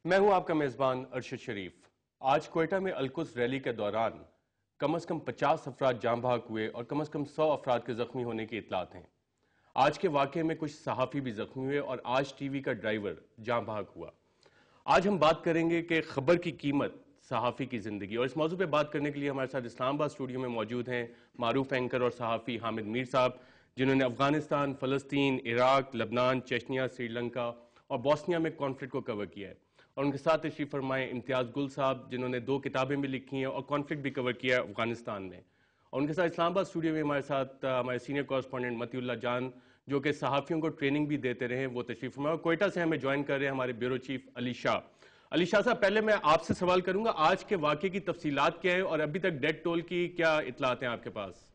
میں ہوں آپ کا میزبان ارشد شریف۔ آج کوئٹہ میں القدس ریلی کے دوران کم از کم 50 افراد جاں بحق ہوئے اور کم از کم 100 افراد کے زخمی ہونے کی اطلاعات ہیں۔ آج کے واقعے میں کچھ صحافی بھی زخمی ہوئے اور آج ٹی وی کا ڈرائیور جاں بحق ہوا۔ آج ہم بات کریں گے کہ خبر کی قیمت صحافی کی زندگی، اور اس موضوع پہ بات کرنے کے لیے ہمارے ساتھ اسلام آباد اسٹوڈیو میں موجود ہیں معروف اینکر اور صحافی حامد میر صاحب، جنہوں نے افغانستان، فلسطین، عراق، لبنان، چچنیا، سری لنکا اور بوسنیا میں کانفلکٹ کو کور کیا ہے۔ اور ان کے ساتھ تشریف فرمائے امتیاز گل صاحب، جنہوں نے 2 کتابیں بھی لکھی ہیں اور کانفلکٹ بھی کور کیا ہے افغانستان میں۔ اور ان کے ساتھ اسلام آباد اسٹوڈیو میں ہمارے ساتھ ہمارے سینئر کورسپونڈنٹ متی اللہ جان، جو کہ صحافیوں کو ٹریننگ بھی دیتے رہے، وہ تشریف فرمائے۔ اور کوئٹہ سے ہمیں جوائن کر رہے ہیں ہمارے بیورو چیف علی شاہ۔ علی شاہ صاحب، پہلے میں آپ سے سوال کروں گا، آج کے واقعے کی تفصیلات کیا ہیں اور ابھی تک ڈیڈ ٹول کی کیا اطلاعات ہیں آپ کے پاس؟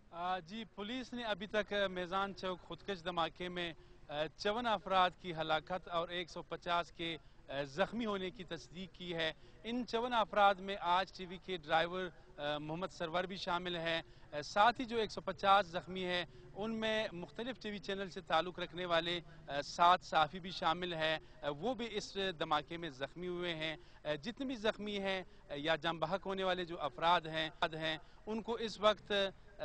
جی، پولیس نے ابھی تک میزان چوک خودکش دھماکے میں 54 افراد کی ہلاکت اور 150 کے زخمی ہونے کی تصدیق کی ہے۔ ان 54 افراد میں آج ٹی وی کے ڈرائیور محمد سرور بھی شامل ہیں۔ ساتھ ہی جو 150 زخمی ہیں ان میں مختلف ٹی وی چینل سے تعلق رکھنے والے 7 صحافی بھی شامل ہیں، وہ بھی اس دھماکے میں زخمی ہوئے ہیں۔ جتنے بھی زخمی ہیں یا جاں بحق ہونے والے جو افراد ہیں ان کو اس وقت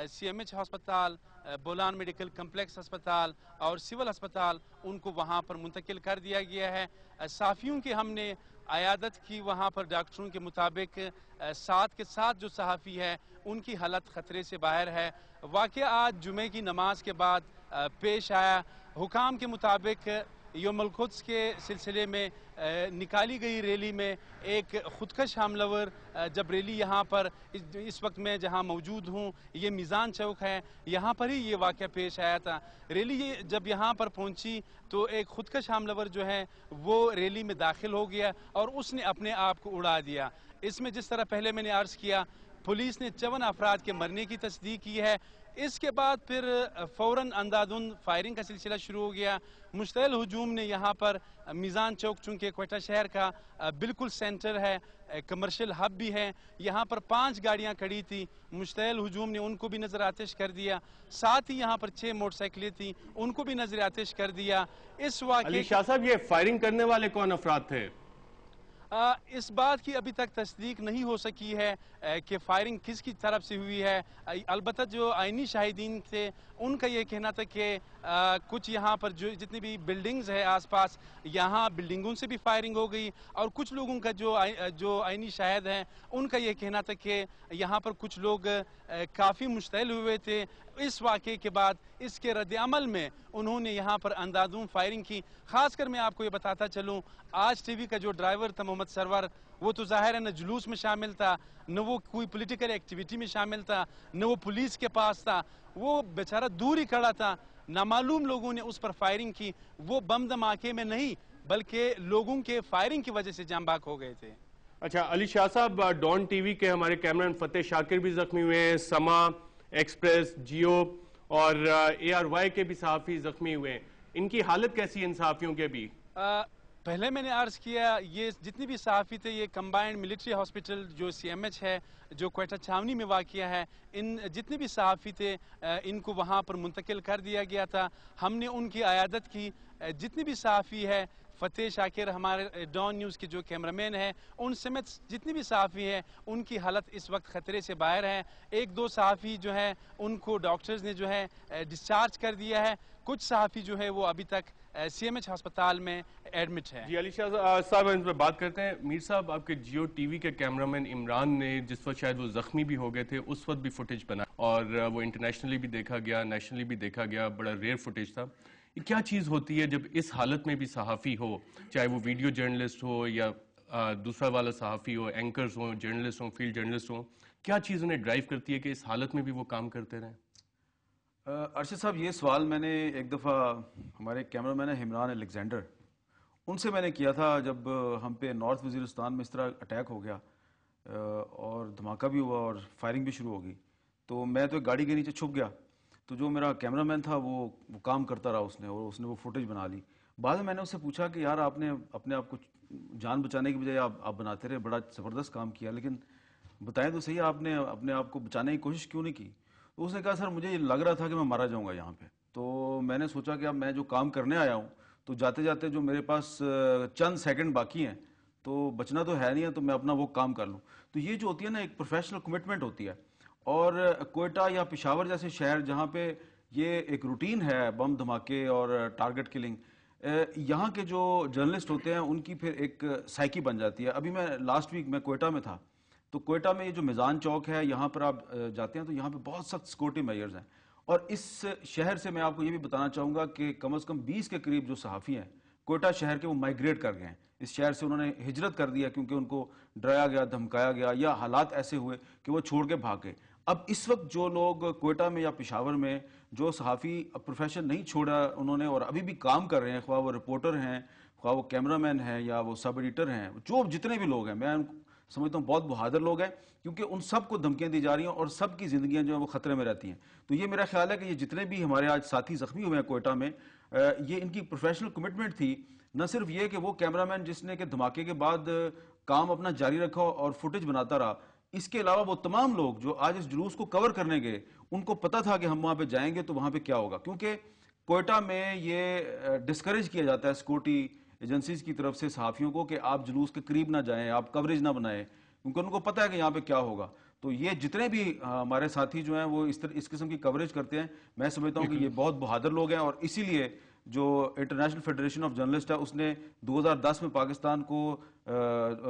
سی ایم ایچ ہسپتال، بولان میڈیکل کمپلیکس ہسپتال اور سول ہسپتال ان کو وہاں پر منتقل کر دیا گیا ہے۔ صحافیوں کی ہم نے عیادت کی، وہاں پر ڈاکٹروں کے مطابق 7 کے 7 جو صحافی ہے ان کی حالت خطرے سے باہر ہے۔ واقعہ آج جمعے کی نماز کے بعد پیش آیا۔ حکام کے مطابق یوم القدس کے سلسلے میں نکالی گئی ریلی میں ایک خودکش حملہ ور جب ریلی یہاں پر اس وقت میں جہاں موجود ہوں، یہ میزان چوک ہے، یہاں پر ہی یہ واقعہ پیش آیا تھا۔ ریلی جب یہاں پر پہنچی تو ایک خودکش حملہ ور جو ہے وہ ریلی میں داخل ہو گیا اور اس نے اپنے آپ کو اڑا دیا۔ اس میں جس طرح پہلے میں نے عرض کیا، پولیس نے 54 افراد کے مرنے کی تصدیق کی ہے۔ اس کے بعد پھر فوراً اندھادھند فائرنگ کا سلسلہ شروع ہو گیا۔ مشتعل ہجوم نے یہاں پر میزان چوک، چونکہ کوئٹہ شہر کا بالکل سینٹر ہے، کمرشل ہب بھی ہے، یہاں پر 5 گاڑیاں کھڑی تھی، مشتعل ہجوم نے ان کو بھی نظر آتش کر دیا۔ ساتھ ہی یہاں پر 6 موٹر سائیکلیں تھیں، ان کو بھی نظر آتش کر دیا۔ اس واقعے علی شاہ صاحب، یہ فائرنگ کرنے والے کون افراد تھے؟ اس بات کی ابھی تک تصدیق نہیں ہو سکی ہے کہ فائرنگ کس کی طرف سے ہوئی ہے۔ البتہ جو آئینی شاہدین تھے ان کا یہ کہنا تھا کہ کچھ یہاں پر جو جتنی بھی بلڈنگز ہے آس پاس، یہاں بلڈنگوں سے بھی فائرنگ ہو گئی، اور کچھ لوگوں کا جو آئینی شاہد ہیں ان کا یہ کہنا تھا کہ یہاں پر کچھ لوگ کافی مشتعل ہوئے تھے۔ اس واقعے کے بعد اس کے رد عمل میں انہوں نے یہاں پر اندھادھند فائرنگ کی۔ خاص کر میں آپ کو یہ بتاتا چلوں، آج ٹی وی کا جو ڈرائیور تھا محمد سرور، وہ تو ظاہر ہے نہ جلوس میں شامل تھا، نہ وہ کوئی پولیٹیکل ایکٹیویٹی میں شامل تھا، نہ وہ پولیس کے پاس تھا، وہ بیچارہ دور ہی کھڑا تھا۔ نامعلوم لوگوں نے اس پر فائرنگ کی، وہ بم دھماکے میں نہیں بلکہ لوگوں کے فائرنگ کی وجہ سے جاں بحق ہو گئے تھے۔ اچھا علی شاہ صاحب، ڈان ٹی وی کے ہمارے کیمرمین فتح شاکر بھی زخمی ہوئے ہیں، سما، ایکسپریس، جیو اور اے آر وائی کے بھی صحافی زخمی ہوئے ہیں۔ ان کی حالت کیسی ہے ان صحافیوں کے بھی؟ پہلے میں نے عرض کیا، یہ جتنی بھی صحافی تھے یہ کمبائنڈ ملٹری ہاسپٹل جو سی ایم ایچ ہے، جو کوئٹہ چھاونی میں واقع ہے، ان جتنے بھی صحافی تھے ان کو وہاں پر منتقل کر دیا گیا تھا۔ ہم نے ان کی عیادت کی۔ جتنے بھی صحافی ہے، فتح شاکر ہمارے ڈان نیوز کے جو کیمرامین ہیں، ان سمیت جتنی بھی صحافی ہیں ان کی حالت اس وقت خطرے سے باہر ہے۔ 1-2 صحافی جو ہیں ان کو ڈاکٹرز نے جو ہے ڈسچارج کر دیا ہے۔ کچھ صحافی جو ہے وہ ابھی تک سی ایم ایچ ہسپتال میں ایڈمٹ ہے۔ جی علی شاہ صاحب، ان پر بات کرتے ہیں۔ میر صاحب، آپ کے جیو ٹی وی کے کیمرامین عمران نے جس وقت شاید وہ زخمی بھی ہو گئے تھے اس وقت بھی فوٹیج بنا، اور وہ انٹرنیشنلی بھی دیکھا گیا، نیشنلی بھی دیکھا گیا، بڑا ریئر فوٹیج تھا۔ یہ کیا چیز ہوتی ہے جب اس حالت میں بھی صحافی ہو، چاہے وہ ویڈیو جرنلسٹ ہو یا دوسرا والا صحافی ہو، اینکرز ہوں، جرنلسٹ ہوں، فیلڈ جرنلسٹ ہوں، کیا چیز انہیں ڈرائیو کرتی ہے کہ اس حالت میں بھی وہ کام کرتے رہیں؟ ارشد صاحب، یہ سوال میں نے ایک دفعہ ہمارے کیمرامین ہیں عمران الیگزینڈر، ان سے میں نے کیا تھا جب ہم پہ نارتھ وزیرستان میں اس طرح اٹیک ہو گیا اور دھماکہ بھی ہوا اور فائرنگ بھی شروع ہو گئی، تو میں تو ایک گاڑی کے نیچے چھپ گیا، تو جو میرا کیمرامین تھا وہ کام کرتا رہا، اس نے وہ فوٹیج بنا لی۔ بعد میں نے اس سے پوچھا کہ یار آپ نے اپنے آپ کو جان بچانے کی بجائے آپ بناتے رہے، بڑا زبردست کام کیا، لیکن بتائیں تو صحیح آپ نے اپنے آپ کو بچانے کی کوشش کیوں نہیں کی؟ تو اس نے کہا سر مجھے یہ لگ رہا تھا کہ میں مارا جاؤں گا یہاں پہ، تو میں نے سوچا کہ اب میں جو کام کرنے آیا ہوں تو جاتے جاتے جو میرے پاس چند سیکنڈ باقی ہیں تو بچنا تو ہے نہیں ہے، تو میں اپنا وہ کام کر لوں. تو یہ جو ہوتی ہے نا ایک پروفیشنل کمٹمنٹ ہوتی ہے. اور کوئٹہ یا پشاور جیسے شہر جہاں پہ یہ ایک روٹین ہے بم دھماکے اور ٹارگٹ کلنگ، یہاں کے جو جرنلسٹ ہوتے ہیں ان کی پھر ایک سائیکی بن جاتی ہے. ابھی میں لاسٹ ویک میں کوئٹہ میں تھا، تو کوئٹہ میں یہ جو میزان چوک ہے یہاں پر آپ جاتے ہیں تو یہاں پہ بہت سخت سیکورٹی میئرز ہیں. اور اس شہر سے میں آپ کو یہ بھی بتانا چاہوں گا کہ کم از کم 20 کے قریب جو صحافی ہیں کوئٹہ شہر کے، وہ مائگریٹ کر گئے ہیں. اس شہر سے انہوں نے ہجرت کر دیا کیونکہ ان کو ڈرایا گیا، دھمکایا گیا، یا حالات ایسے ہوئے کہ وہ چھوڑ کے بھاگ گئے. اب اس وقت جو لوگ کوئٹہ میں یا پشاور میں جو صحافی پروفیشن نہیں چھوڑا انہوں نے اور ابھی بھی کام کر رہے ہیں، خواہ وہ رپورٹر ہیں، خواہ وہ کیمرہ مین ہیں، یا وہ سب ایڈیٹر ہیں، جو جتنے بھی لوگ ہیں، میں سمجھتا ہوں بہت بہادر لوگ ہیں، کیونکہ ان سب کو دھمکیاں دی جا رہی ہیں اور سب کی زندگیاں جو ہیں وہ خطرے میں رہتی ہیں. تو یہ میرا خیال ہے کہ یہ جتنے بھی ہمارے آج ساتھی زخمی ہوئے ہیں کوئٹہ میں، یہ ان کی پروفیشنل کمٹمنٹ تھی. نہ صرف یہ کہ وہ کیمرہ مین جس نے کہ دھماکے کے بعد کام اپنا جاری رکھا اور فوٹیج بناتا رہا، اس کے علاوہ وہ تمام لوگ جو آج اس جلوس کو کور کرنے گئے، ان کو پتہ تھا کہ ہم وہاں پہ جائیں گے تو وہاں پہ کیا ہوگا. کیونکہ کوئٹہ میں یہ ڈسکریج کیا جاتا ہے سیکورٹی ایجنسیز کی طرف سے صحافیوں کو کہ آپ جلوس کے قریب نہ جائیں، آپ کوریج نہ بنائیں، کیونکہ ان کو پتہ ہے کہ یہاں پہ کیا ہوگا. تو یہ جتنے بھی ہمارے ساتھی جو ہیں وہ اس قسم کی کوریج کرتے ہیں، میں سمجھتا ہوں کہ یہ بہت بہادر لوگ ہیں. اور اسی لیے جو انٹرنیشنل فیڈریشن آف جرنلسٹ ہے اس نے 2010 میں پاکستان کو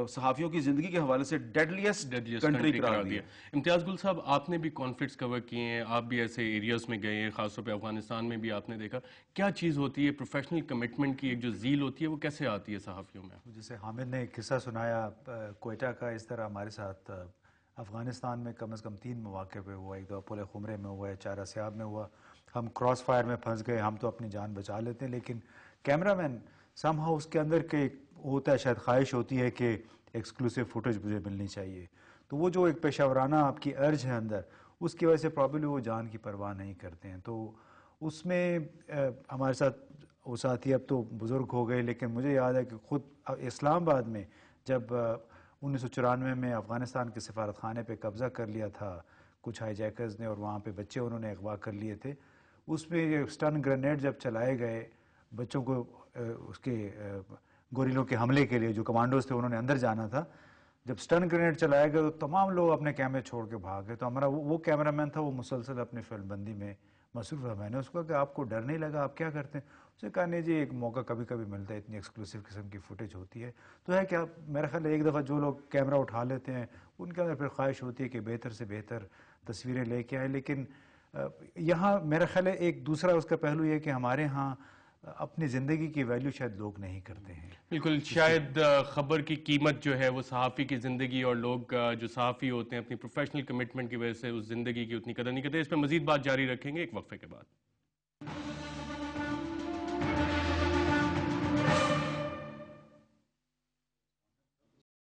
صحافیوں کی زندگی کے حوالے سے ڈیڈلیسٹ کنٹری قرار دیا. امتیاز گل صاحب، آپ نے بھی کانفلکٹس کور کیے ہیں، آپ بھی ایسے ایریاز میں گئے ہیں، خاص طور پہ افغانستان میں بھی آپ نے دیکھا. کیا چیز ہوتی ہے پروفیشنل کمٹمنٹ کی ایک جو زیل ہوتی ہے وہ کیسے آتی ہے صحافیوں میں؟ جیسے حامد نے ایک قصہ سنایا کوئٹہ کا، اس طرح ہمارے ساتھ افغانستان میں کم از کم 3 مواقع پہ ہوا. ایک دو پل خمرے میں ہوا ہے، چارہ سیاب میں ہوا. ہم کراس فائر میں پھنس گئے، ہم تو اپنی جان بچا لیتے ہیں، لیکن کیمرہ مین سم ہاؤ اس کے اندر کے ہوتا ہے، شاید خواہش ہوتی ہے کہ ایکسکلوسیو فوٹیج مجھے ملنی چاہیے. تو وہ جو ایک پیشہ ورانہ آپ کی ارج ہے اندر، اس کی وجہ سے پرابلی وہ جان کی پرواہ نہیں کرتے ہیں. تو اس میں ہمارے ساتھ وہ ساتھی اب تو بزرگ ہو گئے، لیکن مجھے یاد ہے کہ خود اسلام آباد میں جب 1994 میں افغانستان کے سفارت خانے پہ قبضہ کر لیا تھا کچھ ہائی جیکرز نے، اور وہاں پہ بچے انہوں نے اغوا کر لیے تھے، اس میں سٹن گرینیڈ جب چلائے گئے بچوں کو اس کے گوریلوں کے حملے کے لیے، جو کمانڈوز تھے انہوں نے اندر جانا تھا، جب سٹن گرینیڈ چلایا گیا تو تمام لوگ اپنے کیمرے چھوڑ کے بھاگ گئے. تو ہمارا وہ کیمرہ مین تھا، وہ مسلسل اپنی فلم بندی میں مصروف ہے. میں نے اس کو کہا کہ آپ کو ڈر نہیں لگا، آپ کیا کرتے ہیں؟ اس نے کہا نہیں جی، ایک موقع کبھی کبھی ملتا ہے، اتنی ایکسکلوسیو قسم کی فوٹیج ہوتی ہے. تو ہے کہ میرا خیال ہے ایک دفعہ جو لوگ کیمرہ اٹھا لیتے ہیں ان کے اندر پھر خواہش ہوتی ہے کہ بہتر سے بہتر تصویریں لے کے آئیں. لیکن یہاں میرا خیال ہے ایک دوسرا اس کا پہلو یہ ہے کہ ہمارے ہاں اپنی زندگی کی ویلیو شاید لوگ نہیں کرتے ہیں. بالکل، شاید خبر کی قیمت جو ہے وہ صحافی کی زندگی، اور لوگ جو صحافی ہوتے ہیں اپنی پروفیشنل کمٹمنٹ کی وجہ سے اس زندگی کی اتنی قدر نہیں کرتے. اس پہ مزید بات جاری رکھیں گے ایک وقفے کے بعد.